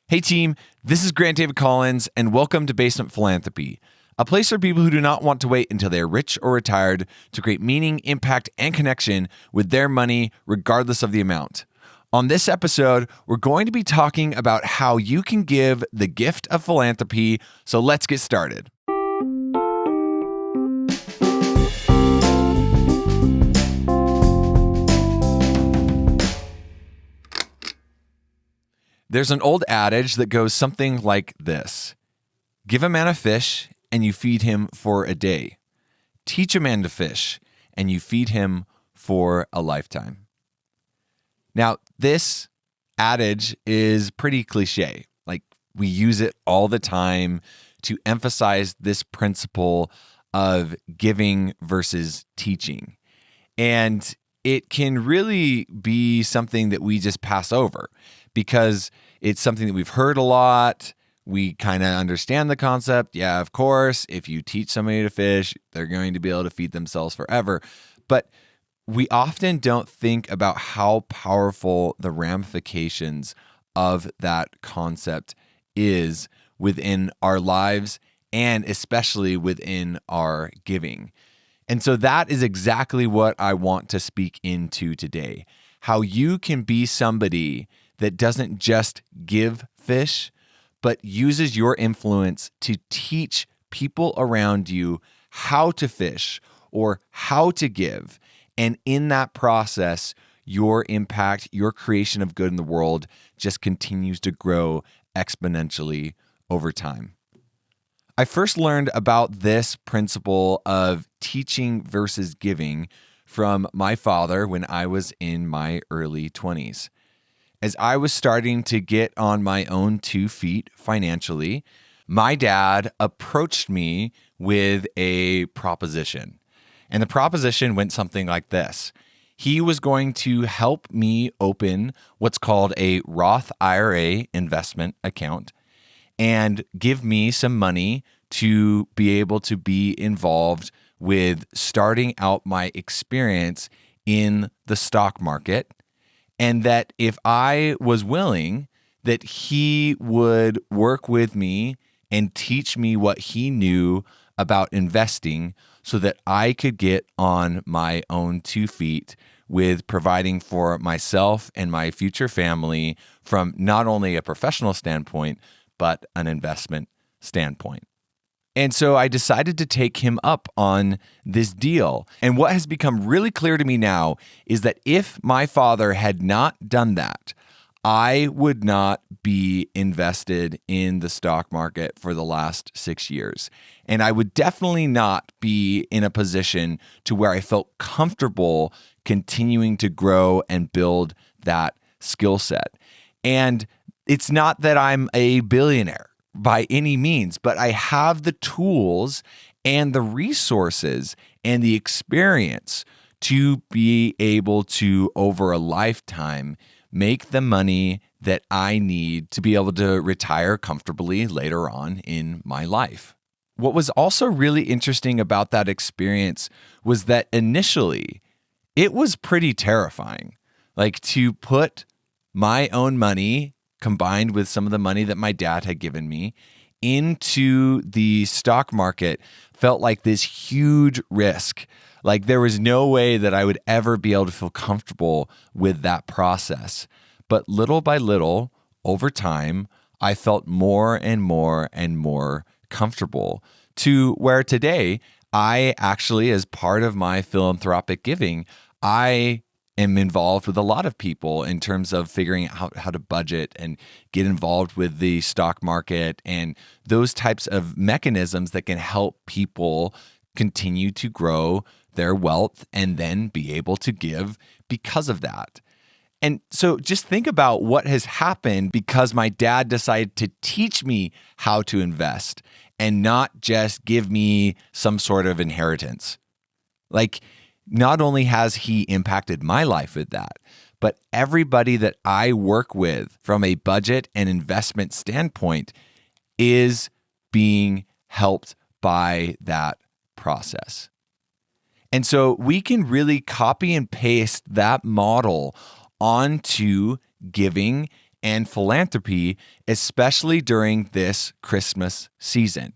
Hey team, this is Grant David Collins, and welcome to Basement Philanthropy, a place for people who do not want to wait until they are rich or retired to create meaning, impact, and connection with their money, regardless of the amount. On this episode, we're going to be talking about how you can give the gift of philanthropy, so let's get started. There's an old adage that goes something like this: give a man a fish and you feed him for a day. Teach a man to fish and you feed him for a lifetime. Now, this adage is pretty cliche. Like, we use it all the time to emphasize this principle of giving versus teaching. And it can really be something that we just pass over because it's something that we've heard a lot. We kind of understand the concept. Yeah, of course, if you teach somebody to fish, they're going to be able to feed themselves forever. But we often don't think about how powerful the ramifications of that concept is within our lives and especially within our giving. And so that is exactly what I want to speak into today. How you can be somebody that doesn't just give fish, but uses your influence to teach people around you how to fish or how to give. And in that process, your impact, your creation of good in the world just continues to grow exponentially over time. I first learned about this principle of teaching versus giving from my father when I was in my early 20s. As I was starting to get on my own 2 feet financially, my dad approached me with a proposition. And the proposition went something like this. He was going to help me open what's called a Roth IRA investment account and give me some money to be able to be involved with starting out my experience in the stock market. And that if I was willing, that he would work with me and teach me what he knew about investing so that I could get on my own 2 feet with providing for myself and my future family from not only a professional standpoint, but an investment standpoint. And so I decided to take him up on this deal. And what has become really clear to me now is that if my father had not done that, I would not be invested in the stock market for the last 6 years. And I would definitely not be in a position to where I felt comfortable continuing to grow and build that skill set. And it's not that I'm a billionaire by any means, but I have the tools and the resources and the experience to be able to, over a lifetime, make the money that I need to be able to retire comfortably later on in my life. What was also really interesting about that experience was that initially it was pretty terrifying. Like, to put my own money combined with some of the money that my dad had given me into the stock market felt like this huge risk. Like, there was no way that I would ever be able to feel comfortable with that process. But little by little, over time, I felt more and more and more comfortable, to where today, I actually, as part of my philanthropic giving, I am involved with a lot of people in terms of figuring out how to budget and get involved with the stock market and those types of mechanisms that can help people continue to grow their wealth and then be able to give because of that. And so just think about what has happened because my dad decided to teach me how to invest and not just give me some sort of inheritance. Like, not only has he impacted my life with that, but everybody that I work with from a budget and investment standpoint is being helped by that process. And so we can really copy and paste that model onto giving and philanthropy, especially during this Christmas season.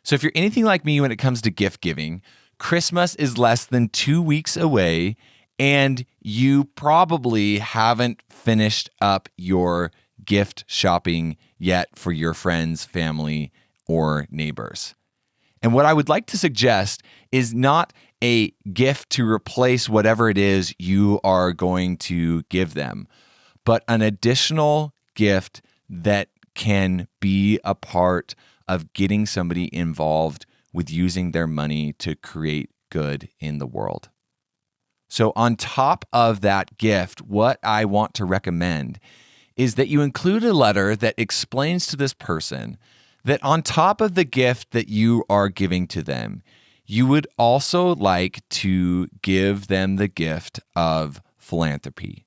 So if you're anything like me when it comes to gift giving, Christmas is less than 2 weeks away, and you probably haven't finished up your gift shopping yet for your friends, family, or neighbors. And what I would like to suggest is not a gift to replace whatever it is you are going to give them, but an additional gift that can be a part of getting somebody involved with using their money to create good in the world. So on top of that gift, what I want to recommend is that you include a letter that explains to this person that on top of the gift that you are giving to them, you would also like to give them the gift of philanthropy.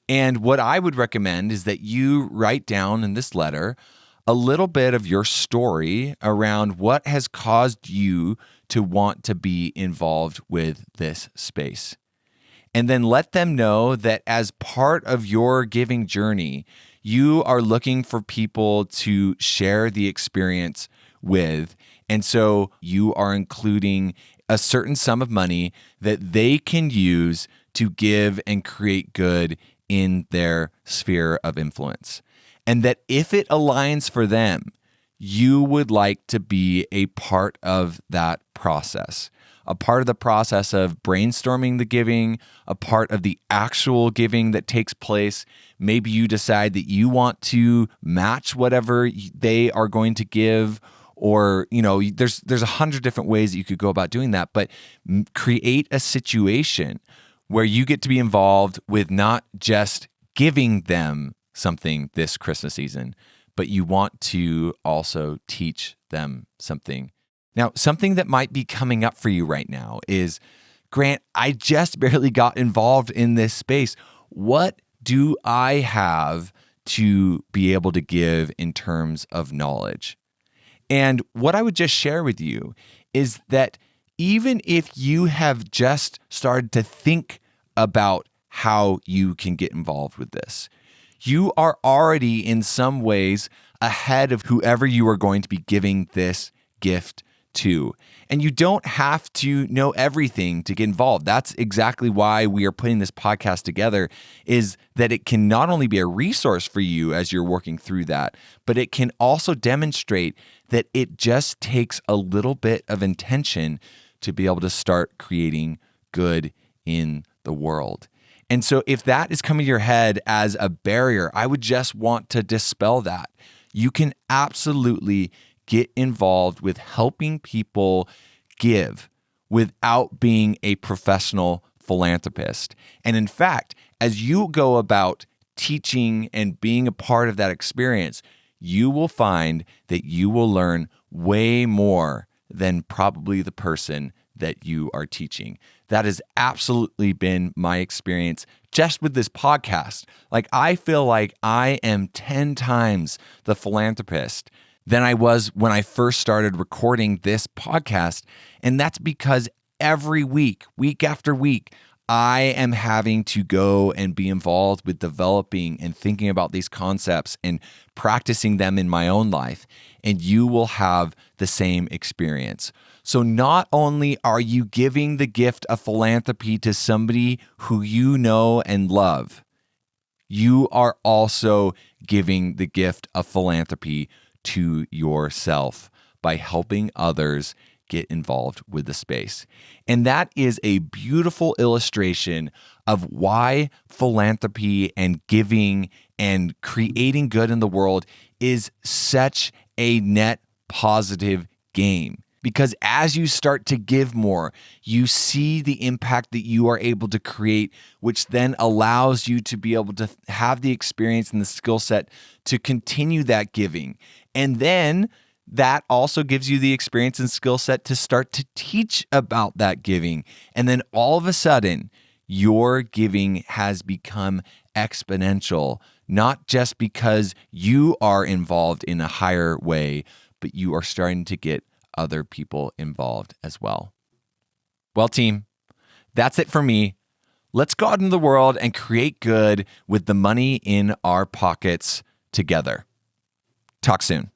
And what I would recommend is that you write down in this letter a little bit of your story around what has caused you to want to be involved with this space. And then let them know that as part of your giving journey, you are looking for people to share the experience with. And so you are including a certain sum of money that they can use to give and create good in their sphere of influence. And that if it aligns for them, you would like to be a part of that process, a part of the process of brainstorming the giving, a part of the actual giving that takes place. Maybe you decide that you want to match whatever they are going to give, or there's 100 different ways that you could go about doing that, but create a situation where you get to be involved with not just giving them something this Christmas season, but you want to also teach them something. Now, something that might be coming up for you right now is, Grant, I just barely got involved in this space. What do I have to be able to give in terms of knowledge? And what I would just share with you is that even if you have just started to think about how you can get involved with this, you are already in some ways ahead of whoever you are going to be giving this gift to. And you don't have to know everything to get involved. That's exactly why we are putting this podcast together, is that it can not only be a resource for you as you're working through that, but it can also demonstrate that it just takes a little bit of intention to be able to start creating good in the world. And so if that is coming to your head as a barrier, I would just want to dispel that. You can absolutely get involved with helping people give without being a professional philanthropist. And in fact, as you go about teaching and being a part of that experience, you will find that you will learn way more than probably the person that you are teaching. That has absolutely been my experience just with this podcast. Like, I feel like I am 10 times the philanthropist than I was when I first started recording this podcast. And that's because every week, week after week, I am having to go and be involved with developing and thinking about these concepts and practicing them in my own life. And you will have the same experience. So not only are you giving the gift of philanthropy to somebody who you know and love, you are also giving the gift of philanthropy to yourself by helping others get involved with the space. And that is a beautiful illustration of why philanthropy and giving and creating good in the world is such a net positive game. Because as you start to give more, you see the impact that you are able to create, which then allows you to be able to have the experience and the skill set to continue that giving. And then that also gives you the experience and skill set to start to teach about that giving. And then all of a sudden, your giving has become exponential, not just because you are involved in a higher way, but you are starting to get other people involved as well. Well, team, that's it for me. Let's go out into the world and create good with the money in our pockets together. Talk soon.